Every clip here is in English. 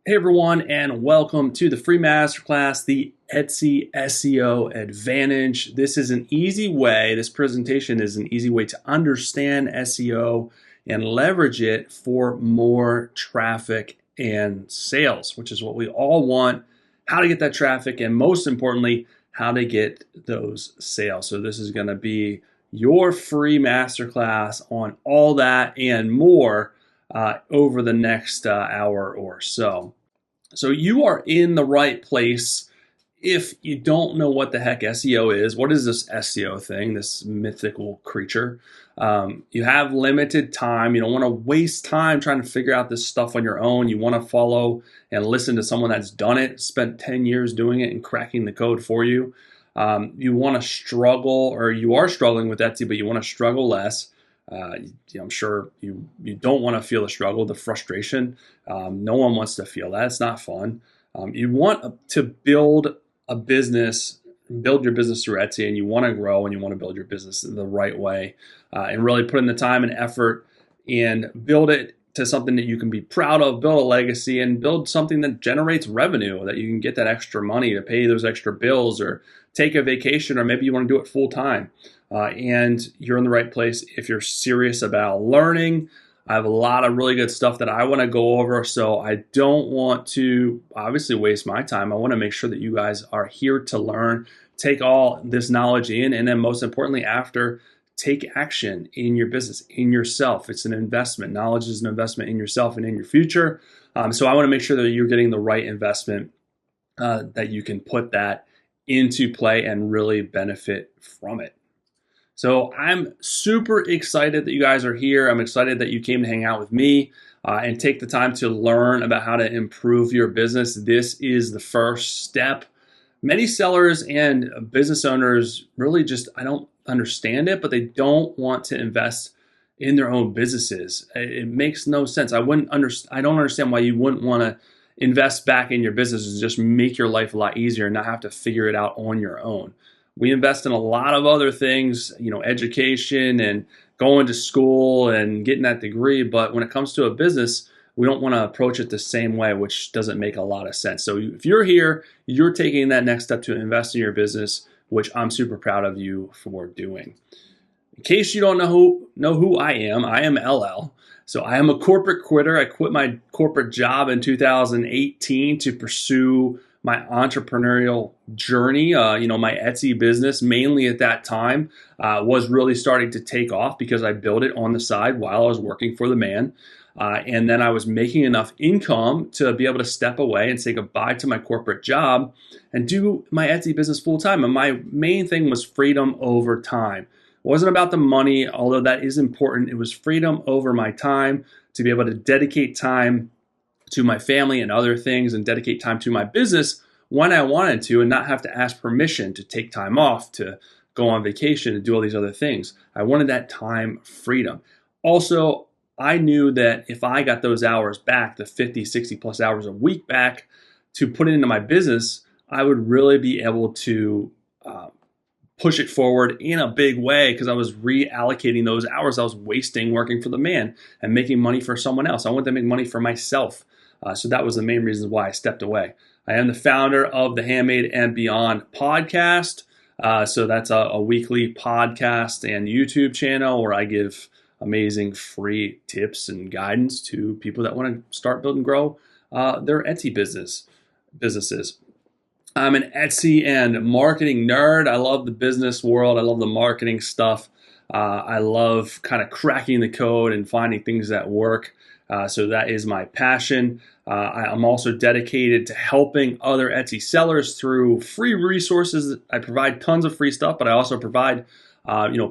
Hey everyone, and welcome to the free masterclass, the Etsy SEO Advantage. This is an easy way, this presentation is an easy way to understand SEO and leverage it for more traffic and sales, which is what we all want, how to get that traffic, and most importantly, how to get those sales. So this is going to be your free masterclass on all that and more over the next hour or so. So you are in the right place if you don't know what the heck SEO is. What is this SEO thing, this mythical creature? You have limited time. You don't want to waste time trying to figure out this stuff on your own. You want to follow and listen to someone that's done it, spent 10 years doing it and cracking the code for you. You want to struggle, or you are struggling with Etsy, but you want to struggle less. I'm sure you don't want to feel the struggle, the frustration. No one wants to feel that. It's not fun. You want to build a business, build your business through Etsy, and you want to grow and you want to build your business the right way, and really put in the time and effort and build it to something that you can be proud of, build a legacy, and build something that generates revenue, that you can get that extra money to pay those extra bills or take a vacation, or maybe you want to do it full time. And you're in the right place if you're serious about learning. I have a lot of really good stuff that I want to go over, so I don't want to obviously waste my time. I want to make sure that you guys are here to learn, take all this knowledge in, and then most importantly, after, take action in your business, in yourself. It's an investment. Knowledge is an investment in yourself and in your future. So I want to make sure that you're getting the right investment, that you can put that into play and really benefit from it. So I'm super excited that you guys are here. I'm excited that you came to hang out with me and take the time to learn about how to improve your business. This is the first step. Many sellers and business owners really just, I don't understand it, but they don't want to invest in their own businesses. It makes no sense. I don't understand why you wouldn't want to invest back in your business and just make your life a lot easier and not have to figure it out on your own. We invest in a lot of other things, education and going to school and getting that degree. But when it comes to a business, we don't want to approach it the same way, which doesn't make a lot of sense. So if you're here, you're taking that next step to invest in your business, which I'm super proud of you for doing. In case you don't know who I am LL. So I am a corporate quitter. I quit my corporate job in 2018 to pursue my entrepreneurial journey. My Etsy business, mainly at that time, was really starting to take off because I built it on the side while I was working for the man. And then I was making enough income to be able to step away and say goodbye to my corporate job and do my Etsy business full time. And my main thing was freedom over time. It wasn't about the money, although that is important. It was freedom over my time, to be able to dedicate time to my family and other things and dedicate time to my business when I wanted to and not have to ask permission to take time off, to go on vacation, to do all these other things. I wanted that time freedom. Also, I knew that if I got those hours back, the 50, 60 plus hours a week back, to put it into my business, I would really be able to push it forward in a big way, because I was reallocating those hours I was wasting working for the man and making money for someone else. I wanted to make money for myself. So that was the main reason why I stepped away. I am the founder of the Handmade and Beyond podcast. So that's a weekly podcast and YouTube channel where I give amazing free tips and guidance to people that want to start, build, and grow their Etsy businesses. I'm an Etsy and marketing nerd. I love the business world. I love the marketing stuff. I love kind of cracking the code and finding things that work. So that is my passion. I'm also dedicated to helping other Etsy sellers through free resources. I provide tons of free stuff, but I also provide,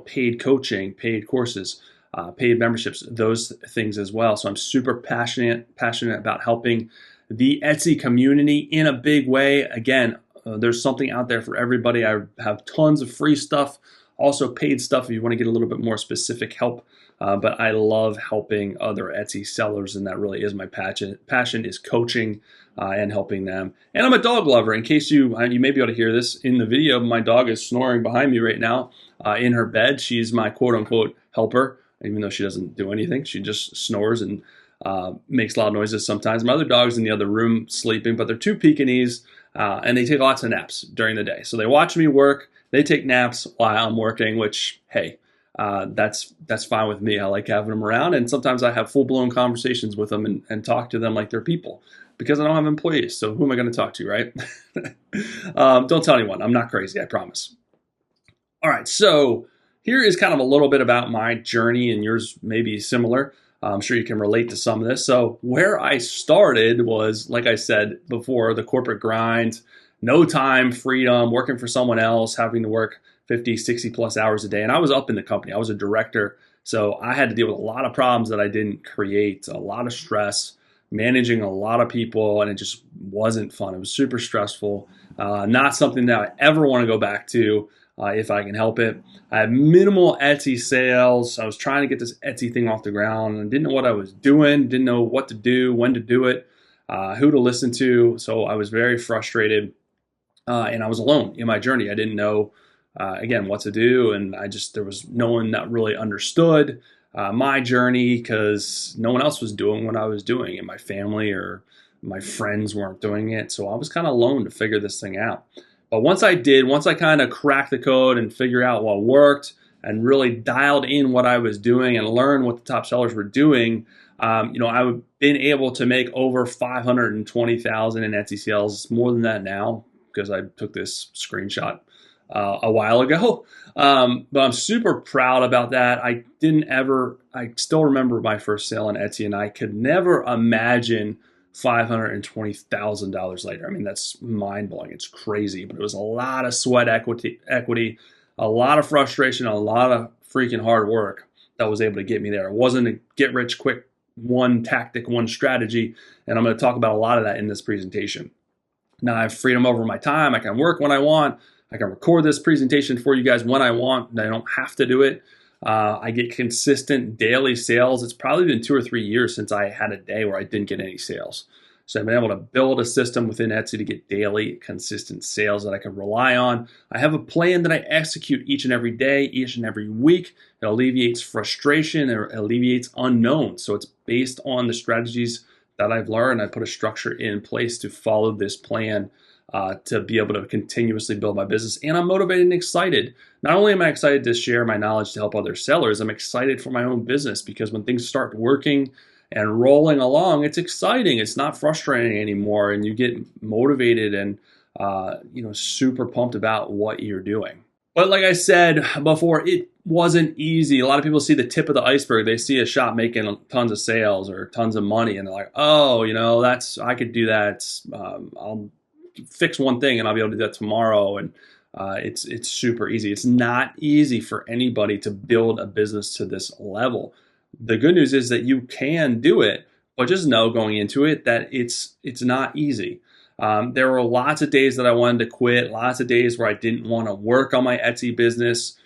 paid coaching, paid courses, paid memberships, those things as well. So I'm super passionate about helping the Etsy community in a big way. Again, there's something out there for everybody. I have tons of free stuff, also paid stuff if you want to get a little bit more specific help. But I love helping other Etsy sellers, and that really is my passion. Passion is coaching and helping them. And I'm a dog lover. In case you may be able to hear this in the video, my dog is snoring behind me right now in her bed. She's my quote-unquote helper, even though she doesn't do anything. She just snores and makes loud noises sometimes. My other dog's in the other room sleeping, but they're two Pekingese, and they take lots of naps during the day. So they watch me work. They take naps while I'm working, which, hey, that's fine with me. I like having them around, and sometimes I have full-blown conversations with them and talk to them like they're people because I don't have employees. So who am I going to talk to, right? Don't tell anyone. I'm not crazy, I promise. All right, so here is kind of a little bit about my journey, and yours may be similar. I'm sure you can relate to some of this. So where I started was, like I said before, the corporate grind, no time, freedom, working for someone else, having to work 50, 60 plus hours a day. And I was up in the company. I was a director. So I had to deal with a lot of problems that I didn't create, a lot of stress, managing a lot of people, and it just wasn't fun. It was super stressful. Not something that I ever want to go back to if I can help it. I had minimal Etsy sales. I was trying to get this Etsy thing off the ground and didn't know what I was doing, didn't know what to do, when to do it, who to listen to. So I was very frustrated, and I was alone in my journey. I didn't know, again, what to do, and there was no one that really understood my journey because no one else was doing what I was doing, and my family or my friends weren't doing it. So I was kind of alone to figure this thing out. But once I kind of cracked the code and figured out what worked and really dialed in what I was doing and learned what the top sellers were doing, I've been able to make over 520,000 in Etsy sales, more than that now because I took this screenshot a while ago. But I'm super proud about that. I still remember my first sale on Etsy, and I could never imagine $520,000 later. I mean, that's mind blowing. It's crazy, but it was a lot of sweat equity, a lot of frustration, a lot of freaking hard work that was able to get me there. It wasn't a get rich quick one tactic, one strategy. And I'm going to talk about a lot of that in this presentation. Now I have freedom over my time. I can work when I want. I can record this presentation for you guys when I want. I don't have to do it. I get consistent daily sales. It's probably been 2 or 3 years since I had a day where I didn't get any sales. So I've been able to build a system within Etsy to get daily consistent sales that I can rely on. I have a plan that I execute each and every day, each and every week. It alleviates frustration or alleviates unknown. So it's based on the strategies that I've learned. I put a structure in place to follow this plan to be able to continuously build my business. And I'm motivated and excited. Not only am I excited to share my knowledge to help other sellers, I'm excited for my own business because when things start working and rolling along, it's exciting. It's not frustrating anymore. And you get motivated and super pumped about what you're doing. But like I said before, it wasn't easy. A lot of people see the tip of the iceberg. They see a shop making tons of sales or tons of money, and they're like, oh, I could do that. I'll fix one thing and I'll be able to do that tomorrow. And it's super easy. It's not easy for anybody to build a business to this level. The good news is that you can do it, but just know going into it that it's not easy. There were lots of days that I wanted to quit, lots of days where I didn't want to work on my Etsy business.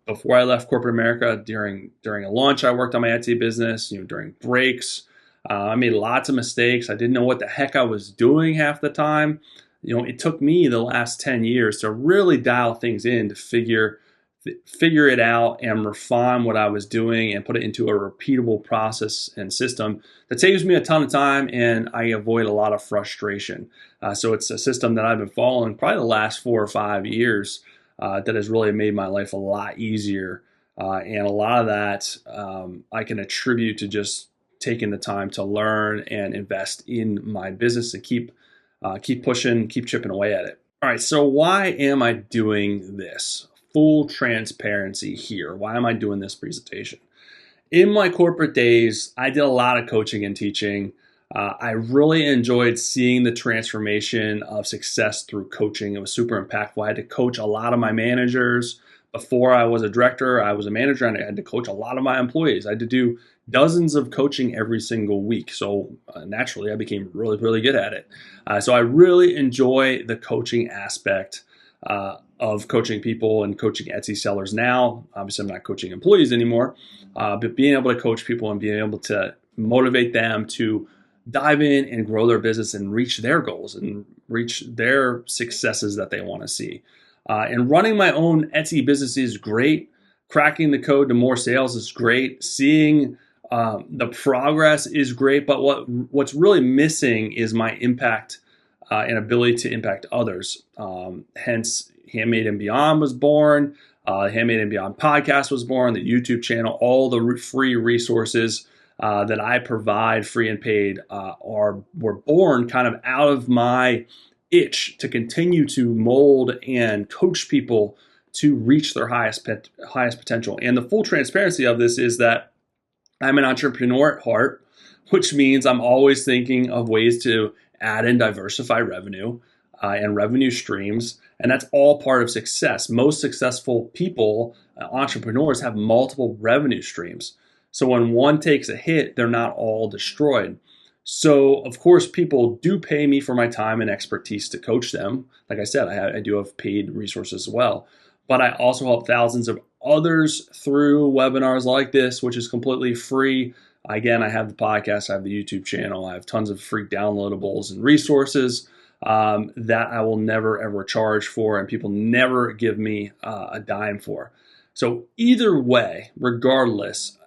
Before I left corporate America, during a lunch, I worked on my Etsy business, during breaks. I made lots of mistakes. I didn't know what the heck I was doing half the time. It took me the last 10 years to really dial things in to figure it out and refine what I was doing and put it into a repeatable process and system that saves me a ton of time and I avoid a lot of frustration. So it's a system that I've been following probably the last 4 or 5 years that has really made my life a lot easier. And a lot of that I can attribute to just taking the time to learn and invest in my business and keep pushing, keep chipping away at it. All right, so why am I doing this? Full transparency here. Why am I doing this presentation? In my corporate days, I did a lot of coaching and teaching. I really enjoyed seeing the transformation of success through coaching. It was super impactful. I had to coach a lot of my managers. Before I was a director, I was a manager, and I had to coach a lot of my employees. I had to do dozens of coaching every single week. So naturally, I became really, really good at it. So I really enjoy the coaching aspect of coaching people and coaching Etsy sellers now. Obviously, I'm not coaching employees anymore, but being able to coach people and being able to motivate them to dive in and grow their business and reach their goals and reach their successes that they want to see. And running my own Etsy business is great. Cracking the code to more sales is great. Seeing The progress is great, but what's really missing is my impact and ability to impact others. Hence, Handmade and Beyond was born. Handmade and Beyond podcast was born. The YouTube channel, all the free resources that I provide, free and paid, were born kind of out of my itch to continue to mold and coach people to reach their highest potential. And the full transparency of this is that I'm an entrepreneur at heart, which means I'm always thinking of ways to add and diversify revenue and revenue streams. And that's all part of success. Most successful people, entrepreneurs, have multiple revenue streams. So when one takes a hit, they're not all destroyed. So, of course, people do pay me for my time and expertise to coach them. Like I said, I do have paid resources as well. But I also help thousands of others through webinars like this, which is completely free. Again, I have the podcast, I have the YouTube channel, I have tons of free downloadables and resources that I will never, ever charge for, and people never give me a dime for. So either way, regardless,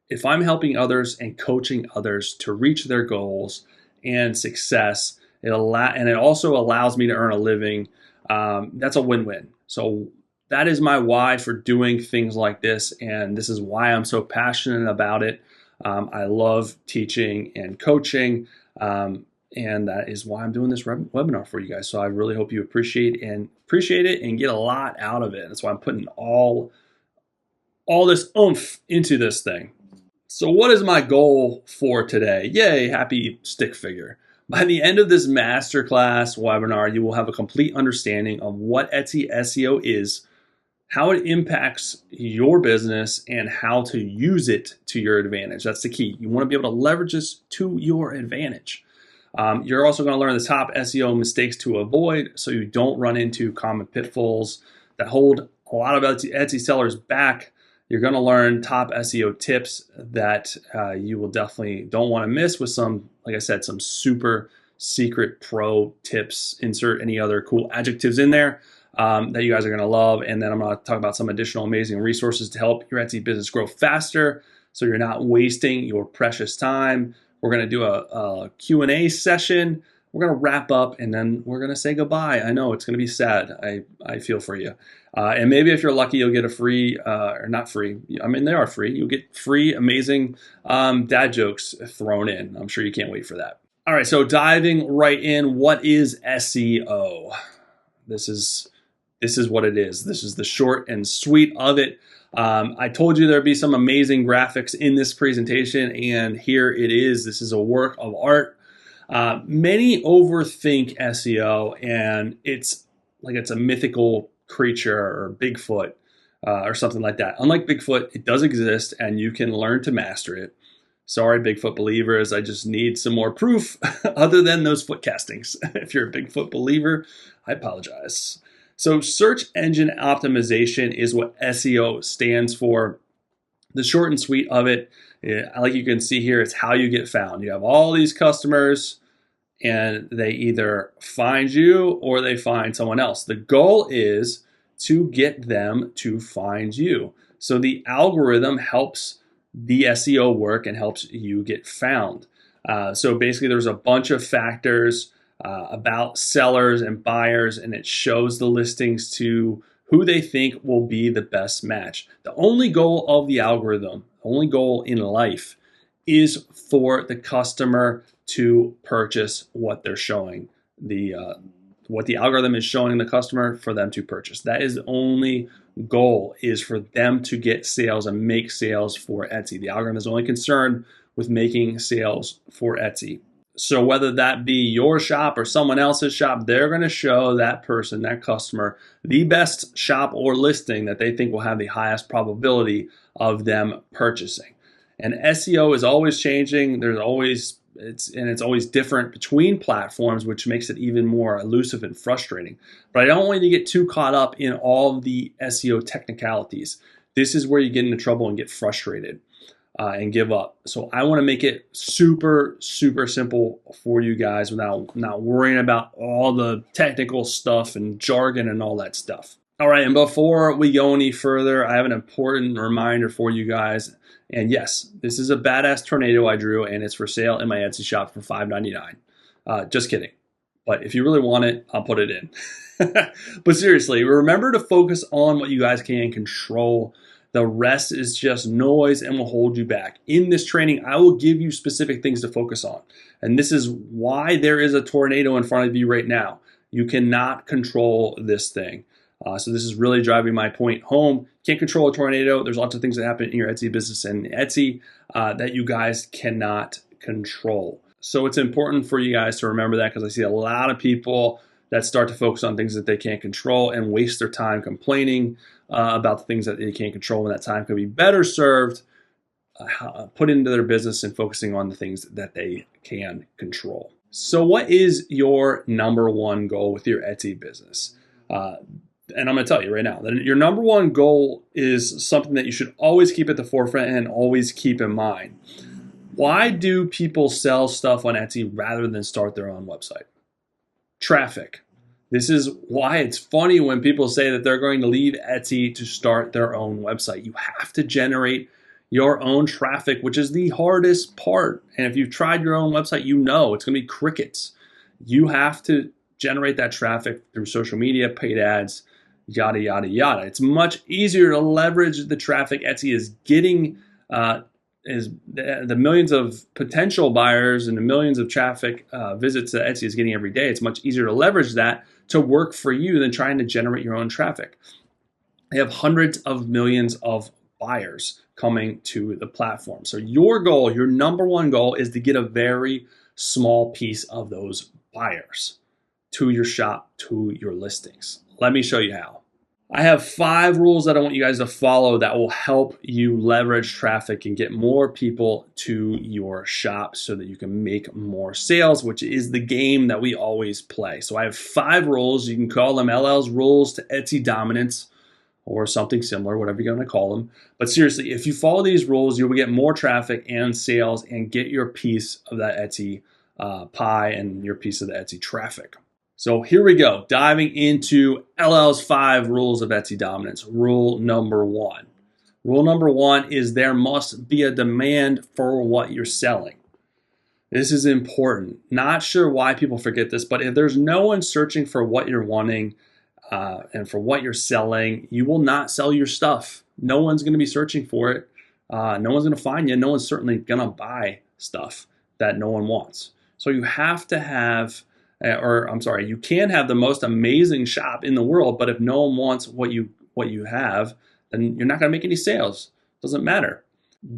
if I'm helping others and coaching others to reach their goals and success, it also allows me to earn a living. That's a win-win. So that is my why for doing things like this, and this is why I'm so passionate about it. I love teaching and coaching, and that is why I'm doing this webinar for you guys. So I really hope you appreciate it and get a lot out of it. That's why I'm putting all this oomph into this thing. So what is my goal for today? Yay, happy stick figure. By the end of this masterclass webinar, you will have a complete understanding of what Etsy SEO is, how it impacts your business, and how to use it to your advantage. That's the key. You want to be able to leverage this to your advantage. You're also going to learn the top SEO mistakes to avoid so you don't run into common pitfalls that hold a lot of Etsy sellers back. You're going to learn top SEO tips that you will definitely don't want to miss with some, like I said, some super secret pro tips. Insert any other cool adjectives in there that you guys are going to love. And then I'm going to talk about some additional amazing resources to help your Etsy business grow faster so you're not wasting your precious time. We're going to do a Q&A session. We're going to wrap up, and then we're going to say goodbye. I know it's going to be sad. I feel for you. And maybe if you're lucky, you'll get a free, or not free. I mean, they are free. You'll get free, amazing dad jokes thrown in. I'm sure you can't wait for that. All right, so diving right in, what is SEO? This is what it is. This is the short and sweet of it. I told you there'd be some amazing graphics in this presentation, and here it is. This is a work of art. Many overthink SEO, and it's like it's a mythical creature or Bigfoot or something like that. Unlike Bigfoot, it does exist, and you can learn to master it. Sorry, Bigfoot believers, I just need some more proof other than those foot castings. If you're a Bigfoot believer, I apologize. So search engine optimization is what SEO stands for. The short and sweet of it, like you can see here, it's how you get found. You have all these customers, and they either find you or they find someone else. The goal is to get them to find you. So the algorithm helps the SEO work and helps you get found. So basically there's a bunch of factors about sellers and buyers, and it shows the listings to who they think will be the best match. The only goal of the algorithm, the only goal in life, is for the customer to purchase what they're showing, what the algorithm is showing the customer for them to purchase. That is the only goal, is for them to get sales and make sales for Etsy. The algorithm is only concerned with making sales for Etsy. So whether that be your shop or someone else's shop, they're going to show that person, that customer, the best shop or listing that they think will have the highest probability of them purchasing. And SEO is always changing. It's always different between platforms, which makes it even more elusive and frustrating. But I don't want you to get too caught up in all of the SEO technicalities. This is where you get into trouble and get frustrated and give up. So I want to make it super, super simple for you guys without not worrying about all the technical stuff and jargon and all that stuff. All right, and before we go any further, I have an important reminder for you guys. And yes, this is a badass tornado I drew, and it's for sale in my Etsy shop for $5.99. Just kidding. But if you really want it, I'll put it in. But seriously, remember to focus on what you guys can control. The rest is just noise and will hold you back. In this training, I will give you specific things to focus on. And this is why there is a tornado in front of you right now. You cannot control this thing. So this is really driving my point home. Can't control a tornado. There's lots of things that happen in your Etsy business and Etsy that you guys cannot control. So it's important for you guys to remember that, because I see a lot of people that start to focus on things that they can't control and waste their time complaining about the things that they can't control, when that time could be better served put into their business and focusing on the things that they can control. So what is your number one goal with your Etsy business? And I'm going to tell you right now that your number one goal is something that you should always keep at the forefront and always keep in mind. Why do people sell stuff on Etsy rather than start their own website? Traffic. This is why it's funny when people say that they're going to leave Etsy to start their own website. You have to generate your own traffic, which is the hardest part. And if you've tried your own website, you know it's going to be crickets. You have to generate that traffic through social media, paid ads, yada, yada, yada. It's much easier to leverage the traffic Etsy is getting, is the millions of potential buyers and the millions of traffic visits that Etsy is getting every day. It's much easier to leverage that to work for you than trying to generate your own traffic. They have hundreds of millions of buyers coming to the platform. So your goal, your number one goal, is to get a very small piece of those buyers to your shop, to your listings. Let me show you how. I have 5 rules that I want you guys to follow that will help you leverage traffic and get more people to your shop so that you can make more sales, which is the game that we always play. So I have 5 rules. You can call them LL's rules to Etsy dominance or something similar, whatever you're going to call them. But seriously, if you follow these rules, you will get more traffic and sales and get your piece of that Etsy pie and your piece of the Etsy traffic. So here we go, diving into LL's 5 rules of Etsy dominance. Rule number 1. Rule number 1 is there must be a demand for what you're selling. This is important. Not sure why people forget this, but if there's no one searching for what you're wanting and for what you're selling, you will not sell your stuff. No one's going to be searching for it. No one's going to find you. No one's certainly going to buy stuff that no one wants. So you have to have you can have the most amazing shop in the world, but if no one wants what you have, then you're not going to make any sales. Doesn't matter.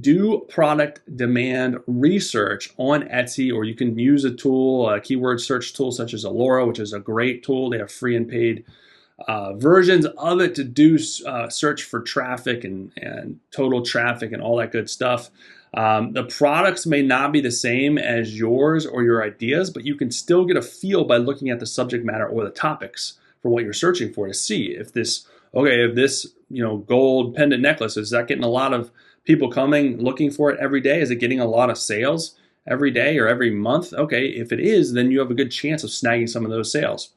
Do product demand research on Etsy, or you can use a tool, a keyword search tool such as Allura, which is a great tool. They have free and paid versions of it to do search for traffic and total traffic and all that good stuff. The products may not be the same as yours or your ideas, but you can still get a feel by looking at the subject matter or the topics for what you're searching for to see if this gold pendant necklace, is that getting a lot of people coming looking for it every day? Is it getting a lot of sales every day or every month? Okay, if it is, then you have a good chance of snagging some of those sales.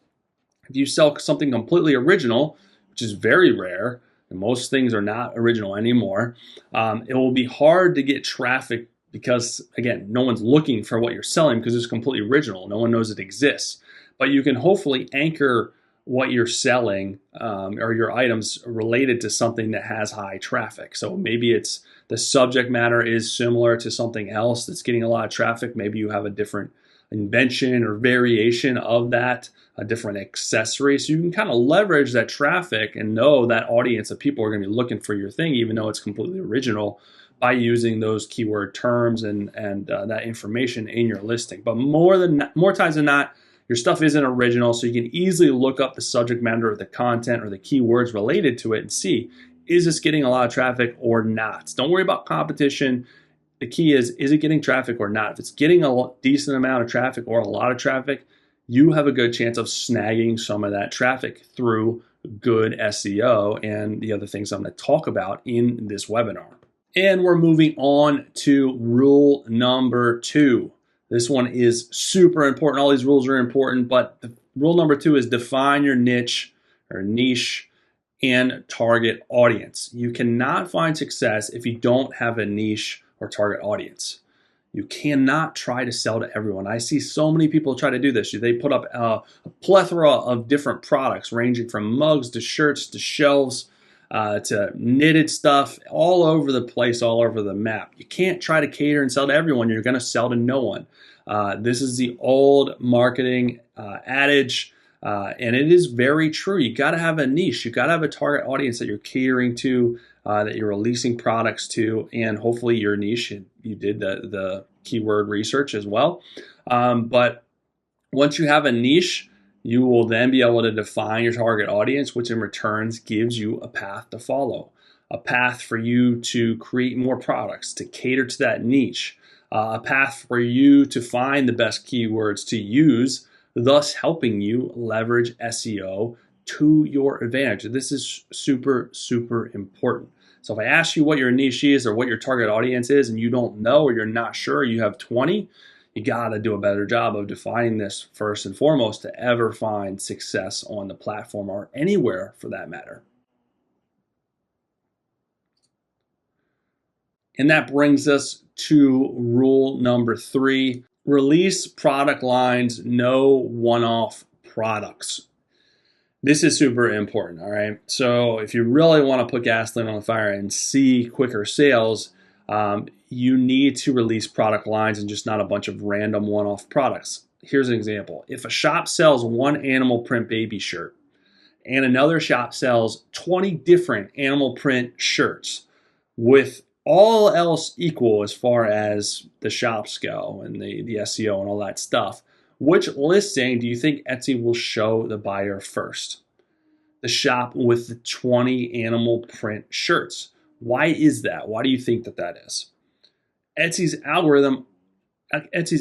If you sell something completely original, which is very rare, and most things are not original anymore, it will be hard to get traffic because, again, no one's looking for what you're selling because it's completely original. No one knows it exists. But you can hopefully anchor what you're selling or your items related to something that has high traffic. So maybe it's the subject matter is similar to something else that's getting a lot of traffic. Maybe you have a different invention or variation of that, a different accessory. So you can kind of leverage that traffic and know that audience of people are going to be looking for your thing, even though it's completely original, by using those keyword terms and that information in your listing. But more times than not, your stuff isn't original, so you can easily look up the subject matter or the content or the keywords related to it and see, is this getting a lot of traffic or not? Don't worry about competition. The key is it getting traffic or not? If it's getting a decent amount of traffic or a lot of traffic, you have a good chance of snagging some of that traffic through good SEO and the other things I'm going to talk about in this webinar. And we're moving on to rule number 2. This one is super important. All these rules are important, but rule number 2 is define your niche or niche and target audience. You cannot find success if you don't have a niche or target audience. You cannot try to sell to everyone. I see so many people try to do this. They put up a plethora of different products ranging from mugs to shirts to shelves to knitted stuff all over the place, all over the map. You can't try to cater and sell to everyone. You're going to sell to no one. This is the old marketing adage, and it is very true. You got to have a niche. You got to have a target audience that you're catering to, that you're releasing products to, and hopefully your niche, you did the keyword research as well. But once you have a niche, you will then be able to define your target audience, which in returns gives you a path to follow, a path for you to create more products, to cater to that niche, a path for you to find the best keywords to use, thus helping you leverage SEO to your advantage. This is super, super important. So if I ask you what your niche is or what your target audience is and you don't know or you're not sure, you have 20, you got to do a better job of defining this first and foremost to ever find success on the platform or anywhere for that matter. And that brings us to rule number 3. Release product lines, no one-off products. This is super important, all right? So if you really want to put gasoline on the fire and see quicker sales, you need to release product lines and just not a bunch of random one-off products. Here's an example. If a shop sells one animal print baby shirt and another shop sells 20 different animal print shirts with all else equal as far as the shops go and the SEO and all that stuff, which listing do you think Etsy will show the buyer first? The shop with the 20 animal print shirts. Why is that? Why do you think that is? Etsy's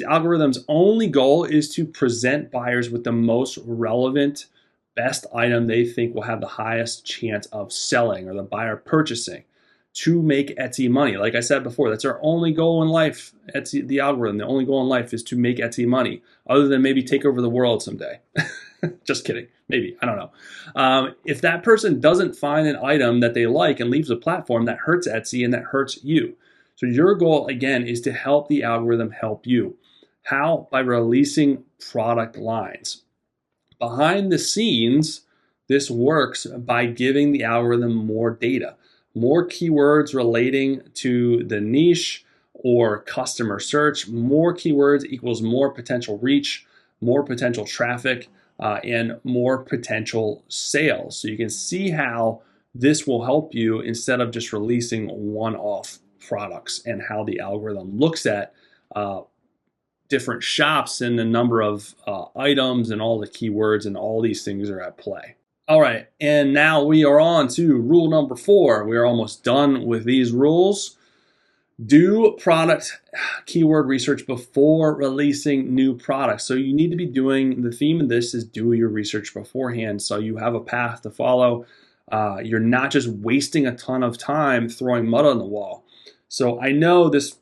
algorithm's only goal is to present buyers with the most relevant, best item they think will have the highest chance of selling or the buyer purchasing to make Etsy money. Like I said before, that's our only goal in life. Etsy, the algorithm, the only goal in life is to make Etsy money, other than maybe take over the world someday. Just kidding. Maybe. I don't know. If that person doesn't find an item that they like and leaves the platform, that hurts Etsy and that hurts you. So your goal, again, is to help the algorithm help you. How? By releasing product lines. Behind the scenes, this works by giving the algorithm more data, more keywords relating to the niche or customer search. More keywords equals more potential reach, more potential traffic, and more potential sales. So you can see how this will help you instead of just releasing one-off products and how the algorithm looks at different shops and the number of items and all the keywords and all these things are at play. All right, and now we are on to rule number 4. We are almost done with these rules. Do product keyword research before releasing new products. So you need to be doing, the theme of this is do your research beforehand so you have a path to follow. You're not just wasting a ton of time throwing mud on the wall. So I know this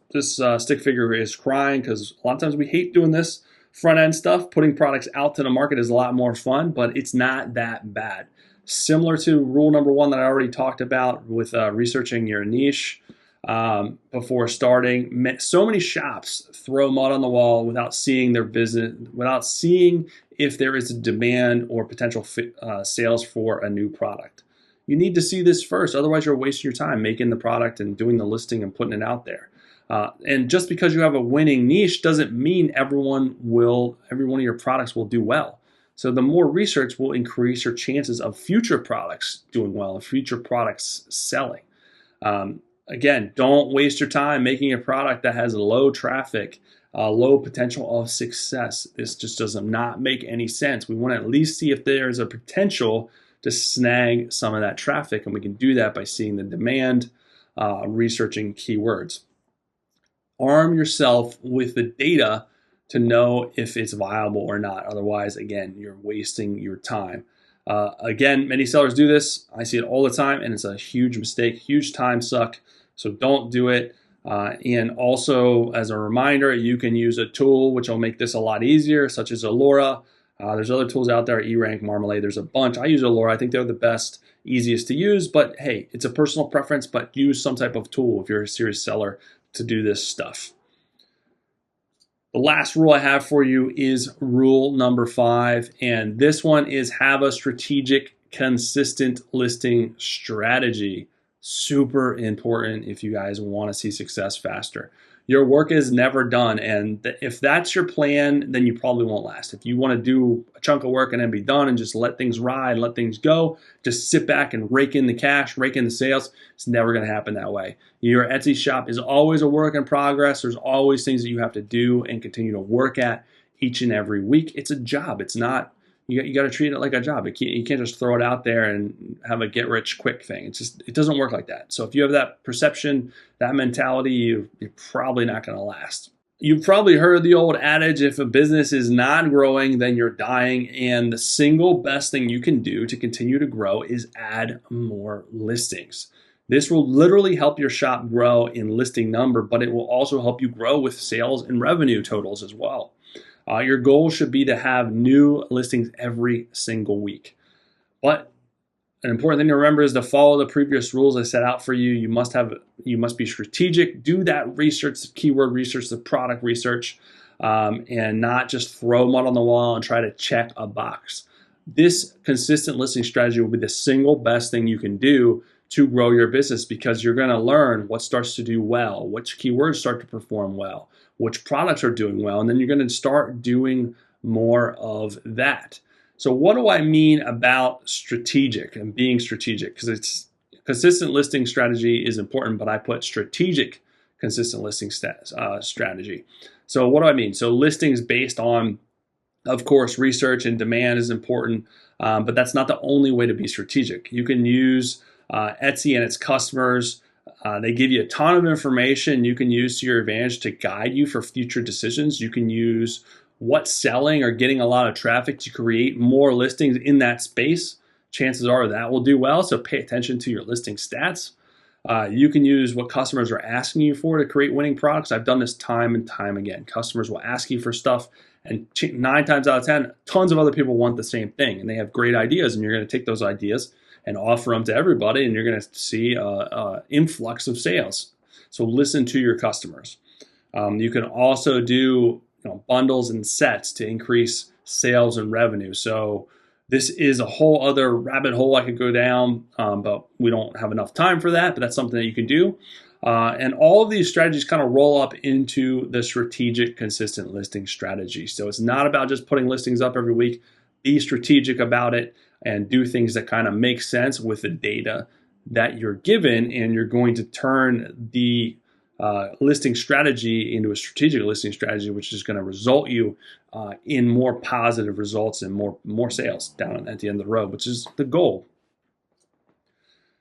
stick figure is crying because a lot of times we hate doing this front end stuff. Putting products out to the market is a lot more fun, but it's not that bad. Similar to rule number 1 that I already talked about with researching your niche before starting. So many shops throw mud on the wall without seeing their business, without seeing if there is a demand or potential sales for a new product. You need to see this first, otherwise you're wasting your time making the product and doing the listing and putting it out there. And just because you have a winning niche doesn't mean every one of your products will do well. So the more research will increase your chances of future products doing well and future products selling. Again, don't waste your time making a product that has low traffic, low potential of success. This just does not make any sense. We want to at least see if there's a potential to snag some of that traffic, and we can do that by seeing the demand, researching keywords. Arm yourself with the data to know if it's viable or not. Otherwise, again, you're wasting your time. Again, many sellers do this. I see it all the time, and it's a huge mistake, huge time suck. So don't do it. And also, as a reminder, you can use a tool which will make this a lot easier, such as Allura. There's other tools out there, eRank, Marmalade, there's a bunch. I use Allure. I think they're the best, easiest to use, but hey, it's a personal preference, but use some type of tool if you're a serious seller to do this stuff. The last rule I have for you is rule number 5, and this one is have a strategic, consistent listing strategy. Super important if you guys want to see success faster. Your work is never done, and if that's your plan, then you probably won't last. If you want to do a chunk of work and then be done and just let things ride, let things go, just sit back and rake in the cash, rake in the sales, it's never going to happen that way. Your Etsy shop is always a work in progress. There's always things that you have to do and continue to work at each and every week. It's a job. It's not, you got to treat it like a job. You can't just throw it out there and have a get rich quick thing. It doesn't work like that. So if you have that perception, that mentality, you're probably not going to last. You've probably heard the old adage, if a business is not growing, then you're dying. And the single best thing you can do to continue to grow is add more listings. This will literally help your shop grow in listing number, but it will also help you grow with sales and revenue totals as well. Your goal should be to have new listings every single week. But an important thing to remember is to follow the previous rules I set out for you. You must be strategic. Do that research, the keyword research, the product research, and not just throw mud on the wall and try to check a box. This consistent listing strategy will be the single best thing you can do to grow your business, because you're going to learn what starts to do well, which keywords start to perform well, which products are doing well, and then you're going to start doing more of that. So what do I mean about strategic and being strategic? Because it's consistent listing strategy is important, but I put strategic consistent listing strategy. So what do I mean? So listings based on, of course, research and demand is important, but that's not the only way to be strategic. You can use Etsy and its customers. They give you a ton of information you can use to your advantage to guide you for future decisions. You can use what's selling or getting a lot of traffic to create more listings in that space. Chances are that will do well, so pay attention to your listing stats. You can use what customers are asking you for to create winning products. I've done this time and time again. Customers will ask you for stuff, and 9 times out of 10, tons of other people want the same thing, and they have great ideas, and you're going to take those ideas and offer them to everybody, and you're going to see an influx of sales. So listen to your customers. You can also do bundles and sets to increase sales and revenue. So this is a whole other rabbit hole I could go down, but we don't have enough time for that, but that's something that you can do. And all of these strategies kind of roll up into the strategic consistent listing strategy. So it's not about just putting listings up every week. Be strategic about it and do things that kind of make sense with the data that you're given, and you're going to turn the listing strategy into a strategic listing strategy, which is going to result you in more positive results and more sales down at the end of the road, which is the goal.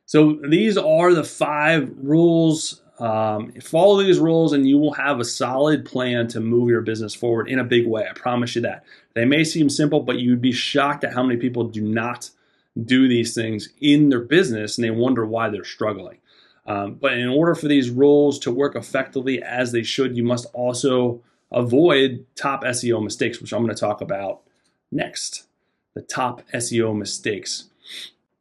So these are the 5 rules. Follow these rules and you will have a solid plan to move your business forward in a big way. I promise you that. They may seem simple, but you'd be shocked at how many people do not do these things in their business, and they wonder why they're struggling. But in order for these rules to work effectively as they should, you must also avoid top SEO mistakes, which I'm going to talk about next. The top SEO mistakes.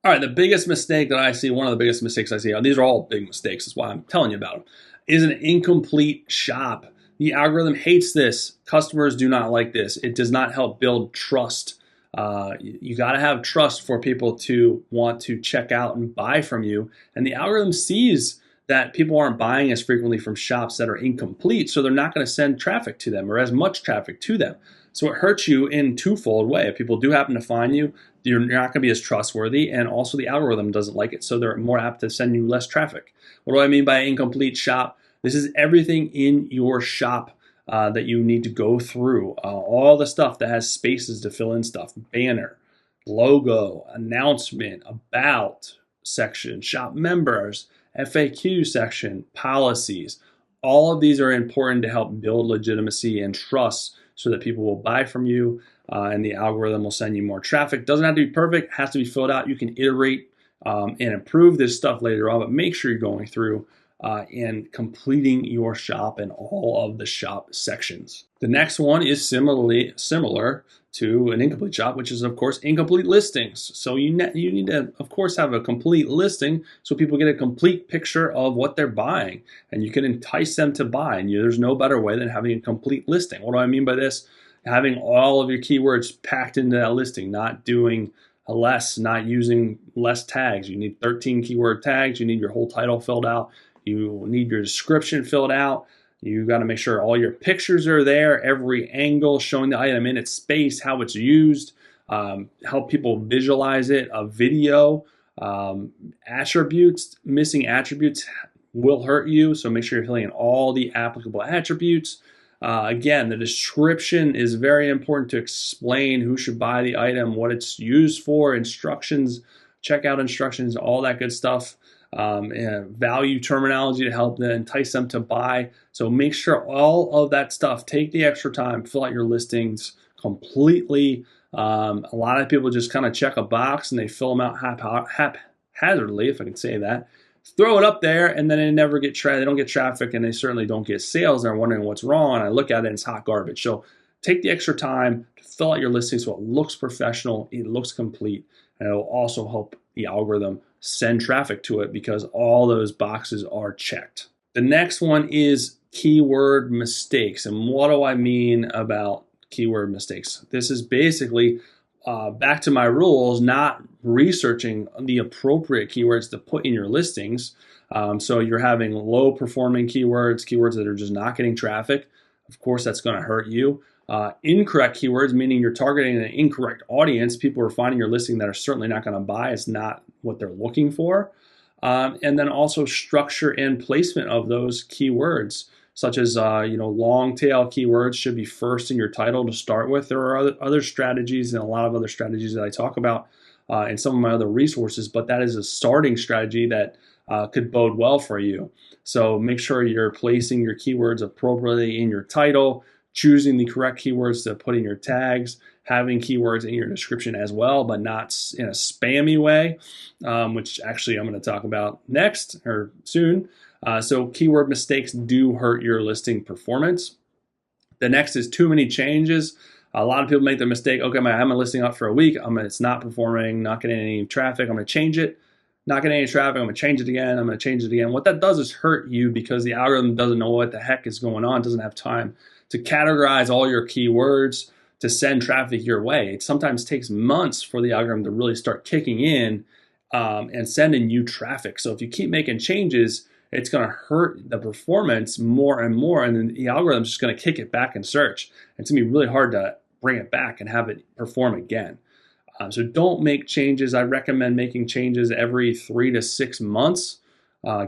All right, the biggest mistake that I see, one of the biggest mistakes I see, these are all big mistakes, that's why I'm telling you about them, is an incomplete shop. The algorithm hates this. Customers do not like this. It does not help build trust. You got to have trust for people to want to check out and buy from you. And the algorithm sees that people aren't buying as frequently from shops that are incomplete, so they're not going to send traffic to them or as much traffic to them. So it hurts you in twofold way. If people do happen to find you, you're not going to be as trustworthy, and also the algorithm doesn't like it, so they're more apt to send you less traffic. What do I mean by incomplete shop? This is everything in your shop that you need to go through. All the stuff that has spaces to fill in stuff. Banner, logo, announcement, about section, shop members, FAQ section, policies. All of these are important to help build legitimacy and trust so that people will buy from you, and the algorithm will send you more traffic. Doesn't have to be perfect, has to be filled out. You can iterate and improve this stuff later on, but make sure you're going through and completing your shop and all of the shop sections. The next one is similar to an incomplete shop, which is of course incomplete listings. So you need to of course have a complete listing so people get a complete picture of what they're buying, and you can entice them to buy. And there's no better way than having a complete listing. What do I mean by this? Having all of your keywords packed into that listing, not doing less, not using less tags. You need 13 keyword tags. You need your whole title filled out. You need your description filled out. You got to make sure all your pictures are there, every angle showing the item in its space, how it's used, help people visualize it, a video, attributes. Missing attributes will hurt you, so make sure you're filling in all the applicable attributes. Again, the description is very important to explain who should buy the item, what it's used for, instructions, checkout instructions, all that good stuff. And value terminology to help them entice them to buy. So make sure all of that stuff, take the extra time, fill out your listings completely. A lot of people just kind of check a box and they fill them out haphazardly, if I can say that. Throw it up there, and then they never get they don't get traffic, and they certainly don't get sales. They're wondering what's wrong, and I look at it and it's hot garbage. So take the extra time to fill out your listing so it looks professional, it looks complete, and it will also help the algorithm send traffic to it because all those boxes are checked. The next one is keyword mistakes. And what do I mean about keyword mistakes? This is basically back to my rules, not researching the appropriate keywords to put in your listings. So you're having low performing keywords that are just not getting traffic. Of course, that's going to hurt you. Incorrect keywords, meaning you're targeting an incorrect audience. People are finding your listing that are certainly not going to buy. It's not what they're looking for. And then also structure and placement of those keywords, such as long tail keywords should be first in your title to start with. There are other strategies and a lot of other strategies that I talk about in some of my other resources, but that is a starting strategy that could bode well for you. So make sure you're placing your keywords appropriately in your title, choosing the correct keywords to put in your tags, having keywords in your description as well, but not in a spammy way, which actually I'm going to talk about next or soon. So keyword mistakes do hurt your listing performance. The next is too many changes. A lot of people make the mistake, okay, I have my listing up for a week, it's not performing, not getting any traffic, I'm going to change it. Not getting any traffic, I'm going to change it again, I'm going to change it again. What that does is hurt you because the algorithm doesn't know what the heck is going on, doesn't have time to categorize all your keywords to send traffic your way. It sometimes takes months for the algorithm to really start kicking in and sending you traffic. So if you keep making changes, it's going to hurt the performance more and more, and then the algorithm's just going to kick it back in search. It's going to be really hard to bring it back and have it perform again. So don't make changes. I recommend making changes every 3 to 6 months.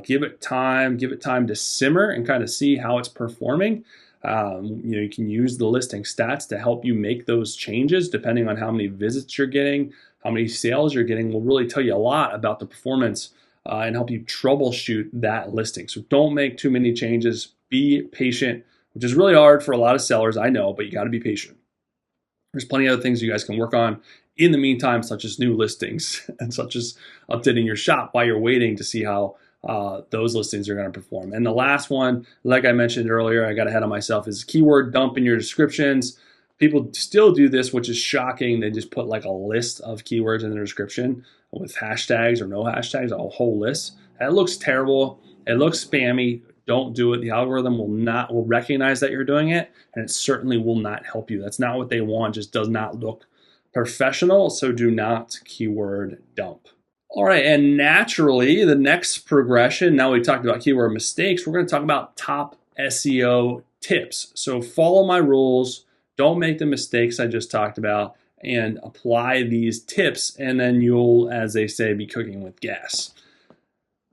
Give it time to simmer and kind of see how it's performing. You can use the listing stats to help you make those changes depending on how many visits you're getting, how many sales you're getting will really tell you a lot about the performance and help you troubleshoot that listing. So don't make too many changes. Be patient, which is really hard for a lot of sellers, I know, but you got to be patient. There's plenty of other things you guys can work on in the meantime, such as new listings and such as updating your shop while you're waiting to see how those listings are going to perform. And the last one, like I mentioned earlier, I got ahead of myself, is keyword dump in your descriptions. People still do this, which is shocking. They just put like a list of keywords in their description with hashtags or no hashtags, a whole list. That looks terrible. It looks spammy. Don't do it. The algorithm will recognize that you're doing it, and it certainly will not help you. That's not what they want. It just does not look professional, so do not keyword dump. All right, and naturally, the next progression, now we talked about keyword mistakes, we're going to talk about top SEO tips. So follow my rules, don't make the mistakes I just talked about, and apply these tips, and then you'll, as they say, be cooking with gas.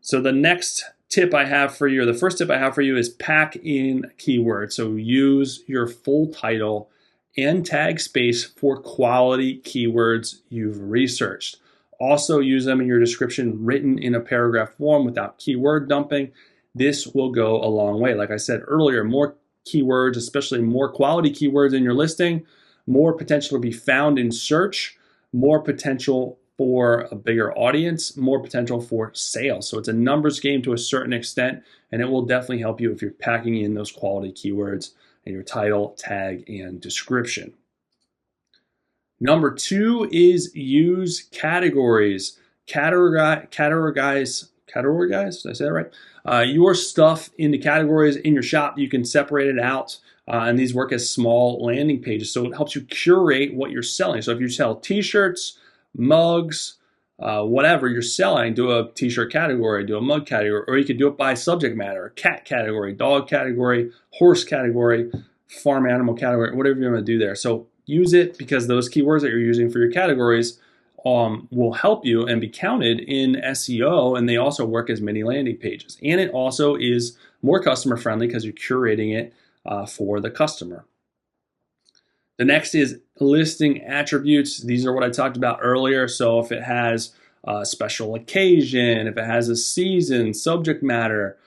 So the next tip I have for you, or the first tip I have for you, is pack in keywords. So use your full title and tag space for quality keywords you've researched. Also use them in your description written in a paragraph form without keyword dumping. This will go a long way. Like I said earlier, more keywords, especially more quality keywords in your listing, more potential to be found in search, more potential for a bigger audience, more potential for sales. So it's a numbers game to a certain extent, and it will definitely help you if you're packing in those quality keywords in your title, tag, and description. Number two is use categories. Categorize, did I say that right? Your stuff into categories in your shop. You can separate it out, and these work as small landing pages. So it helps you curate what you're selling. So if you sell t-shirts, mugs, whatever you're selling, do a t-shirt category, do a mug category, or you could do it by subject matter: cat category, dog category, horse category, farm animal category, whatever you want to do there. So use it, because those keywords that you're using for your categories will help you and be counted in SEO, and they also work as mini landing pages. And it also is more customer friendly because you're curating it for the customer. The next is listing attributes. These are what I talked about earlier. So if it has a special occasion, if it has a season, subject matter,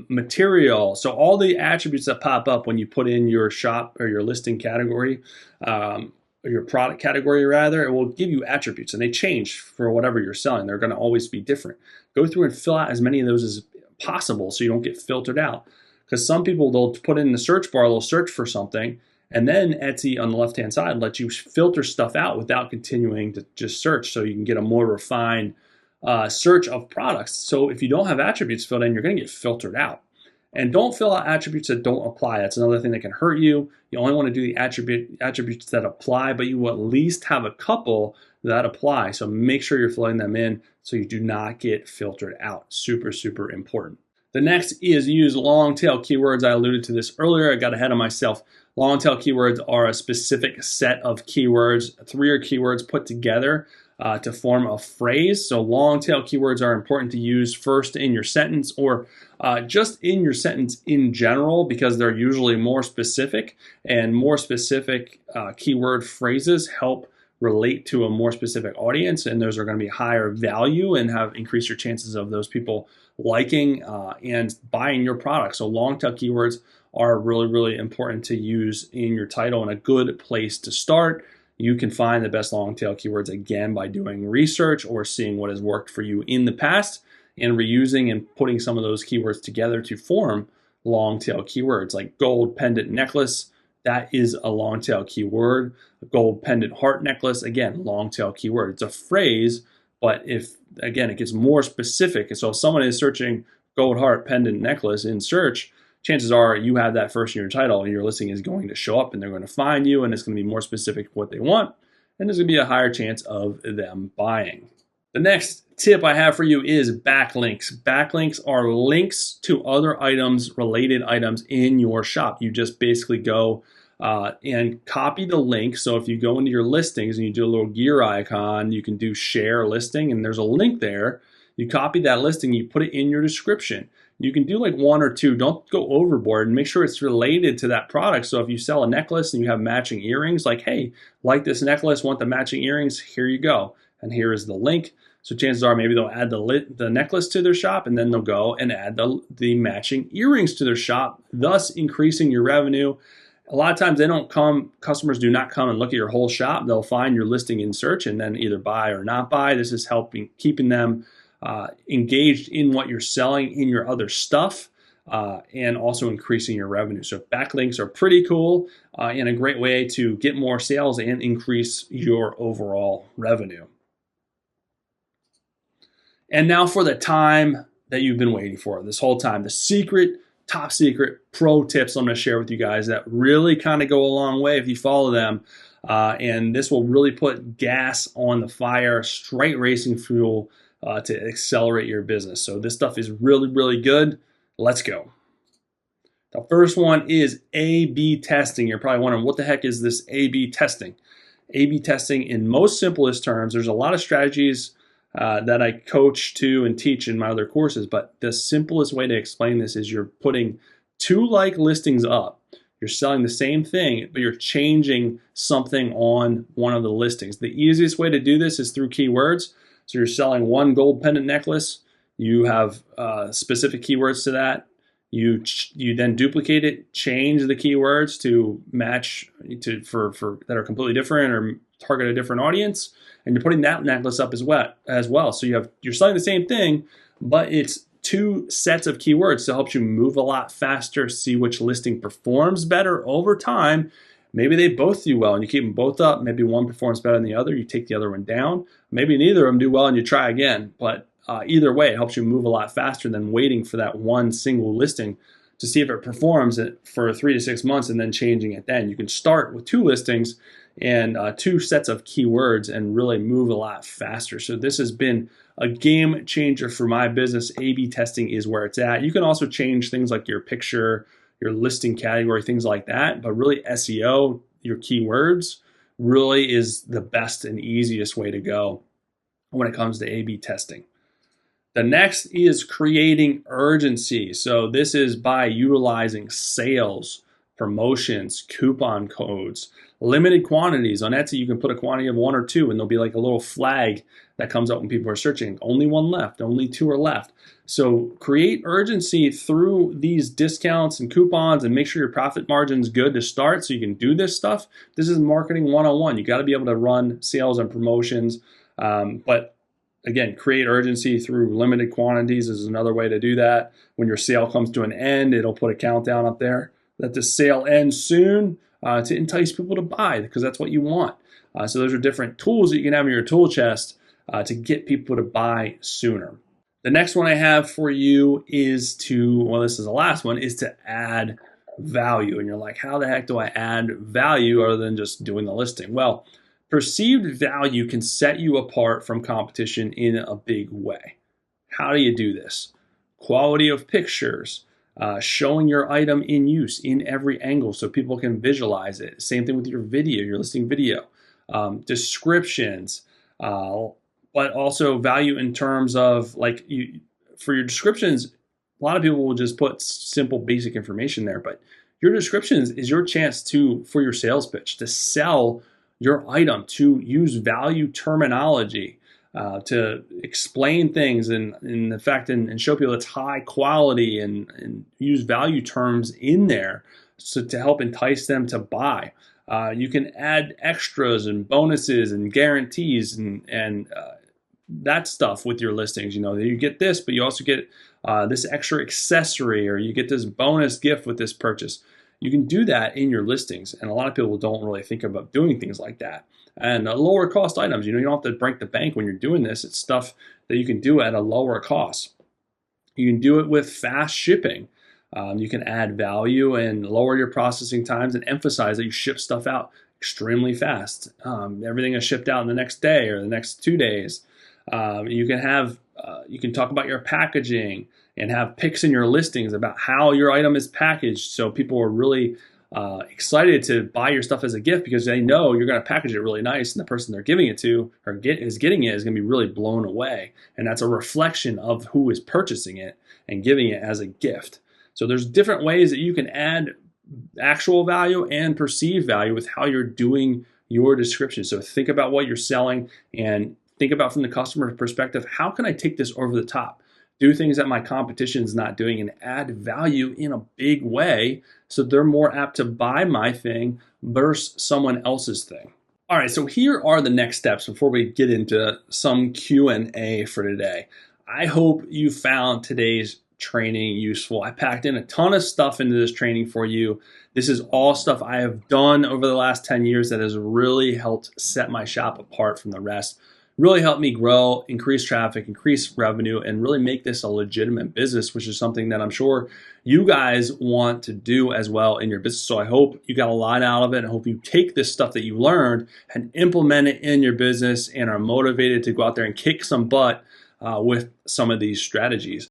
material. So all the attributes that pop up when you put in your shop or your listing category, or your product category rather, it will give you attributes, and they change for whatever you're selling. They're going to always be different. Go through and fill out as many of those as possible so you don't get filtered out. Because some people, they'll put in the search bar, they'll search for something, and then Etsy on the left-hand side lets you filter stuff out without continuing to just search, so you can get a more refined search of products. So if you don't have attributes filled in, you're going to get filtered out. And don't fill out attributes that don't apply. That's another thing that can hurt you. You only want to do the attributes that apply, but you will at least have a couple that apply. So make sure you're filling them in so you do not get filtered out. Super, super important. The next is use long tail keywords. I alluded to this earlier. I got ahead of myself. Long tail keywords are a specific set of keywords, 3 or keywords put together to form a phrase. So long tail keywords are important to use first in your sentence, or just in your sentence in general, because they're usually more specific, and more specific keyword phrases help relate to a more specific audience, and those are going to be higher value and have increased your chances of those people liking and buying your product. So long tail keywords are really, really important to use in your title, and a good place to start. You can find the best long tail keywords again by doing research or seeing what has worked for you in the past and reusing and putting some of those keywords together to form long tail keywords. Like gold pendant necklace, that is a long tail keyword. A gold pendant heart necklace, again, long tail keyword. It's a phrase, but if, again, it gets more specific. So if someone is searching gold heart pendant necklace in search, chances are you have that first in your title, and your listing is going to show up, and they're going to find you, and it's going to be more specific what they want, and there's going to be a higher chance of them buying. The next tip I have for you is backlinks. Backlinks are links to other items, related items in your shop. You just basically go and copy the link. So if you go into your listings and you do a little gear icon, you can do share listing, and there's a link there. You copy that listing, you put it in your description. You can do like 1 or 2. Don't go overboard, and make sure it's related to that product. So if you sell a necklace and you have matching earrings, like, hey, like this necklace, want the matching earrings, here you go. And here is the link. So chances are maybe they'll add the necklace to their shop, and then they'll go and add the matching earrings to their shop, thus increasing your revenue. A lot of times customers do not come and look at your whole shop. They'll find your listing in search and then either buy or not buy. This is keeping them engaged in what you're selling in your other stuff, and also increasing your revenue. So backlinks are pretty cool and a great way to get more sales and increase your overall revenue. And now for the time that you've been waiting for this whole time, the top secret pro tips I'm going to share with you guys that really kind of go a long way if you follow them. And this will really put gas on the fire, straight racing fuel to accelerate your business. So this stuff is really, really good. Let's go. The first one is A/B testing. You're probably wondering, what the heck is this A/B testing? A/B testing, in most simplest terms, there's a lot of strategies that I coach to and teach in my other courses, but the simplest way to explain this is you're putting 2 like listings up. You're selling the same thing, but you're changing something on one of the listings. The easiest way to do this is through keywords. So you're selling one gold pendant necklace. You have specific keywords to that. You then duplicate it, change the keywords to match for that are completely different or target a different audience, and you're putting that necklace up as well. So you're selling the same thing, but it's 2 sets of keywords to help you move a lot faster, see which listing performs better over time, Maybe they both do well and you keep them both up. Maybe one performs better than the other. You take the other one down. Maybe neither of them do well and you try again. But either way, it helps you move a lot faster than waiting for that one single listing to see if it performs for 3 to 6 months and then changing it then. You can start with 2 listings and 2 sets of keywords and really move a lot faster. So this has been a game changer for my business. A/B testing is where it's at. You can also change things like your picture, your listing category, things like that. But really SEO, your keywords, really is the best and easiest way to go when it comes to A/B testing. The next is creating urgency. So this is by utilizing sales, promotions, coupon codes, limited quantities. On Etsy, you can put a quantity of 1 or 2 and there'll be like a little flag that comes up when people are searching. Only 1 left, only 2 are left. So create urgency through these discounts and coupons and make sure your profit margin is good to start so you can do this stuff. This is marketing 101. You got to be able to run sales and promotions, but again, create urgency through limited quantities is another way to do that. When your sale comes to an end, it'll put a countdown up there that the sale ends soon to entice people to buy because that's what you want. So those are different tools that you can have in your tool chest to get people to buy sooner. The next one I have for you is this is the last one, is to add value. And you're like, how the heck do I add value other than just doing the listing? Well, perceived value can set you apart from competition in a big way. How do you do this? Quality of pictures, showing your item in use in every angle so people can visualize it. Same thing with your video, your listing video. Descriptions, but also value in terms of for your descriptions, a lot of people will just put simple basic information there, but your descriptions is your chance for your sales pitch to sell your item, to use value terminology, to explain things and show people it's high quality and use value terms in there so to help entice them to buy. You can add extras and bonuses and guarantees and that stuff with your listings. You get this, but you also get this extra accessory, or you get this bonus gift with this purchase. You can do that in your listings, and a lot of people don't really think about doing things like that. And lower cost items, you don't have to break the bank when you're doing this. It's stuff that you can do at a lower cost. You can do it with fast shipping. You can add value and lower your processing times and emphasize that you ship stuff out extremely fast. Everything is shipped out in the next day or the next 2 days. You can talk about your packaging and have pics in your listings about how your item is packaged, so people are really excited to buy your stuff as a gift because they know you're going to package it really nice, and the person they're giving it to or is getting it is going to be really blown away, and that's a reflection of who is purchasing it and giving it as a gift. So there's different ways that you can add actual value and perceived value with how you're doing your description. So think about what you're selling and think about from the customer perspective, how can I take this over the top? Do things that my competition is not doing and add value in a big way so they're more apt to buy my thing versus someone else's thing. All right, so here are the next steps before we get into some Q&A for today. I hope you found today's training useful. I packed in a ton of stuff into this training for you. This is all stuff I have done over the last 10 years that has really helped set my shop apart from the rest. Really helped me grow, increase traffic, increase revenue, and really make this a legitimate business, which is something that I'm sure you guys want to do as well in your business. So I hope you got a lot out of it. I hope you take this stuff that you learned and implement it in your business and are motivated to go out there and kick some butt with some of these strategies.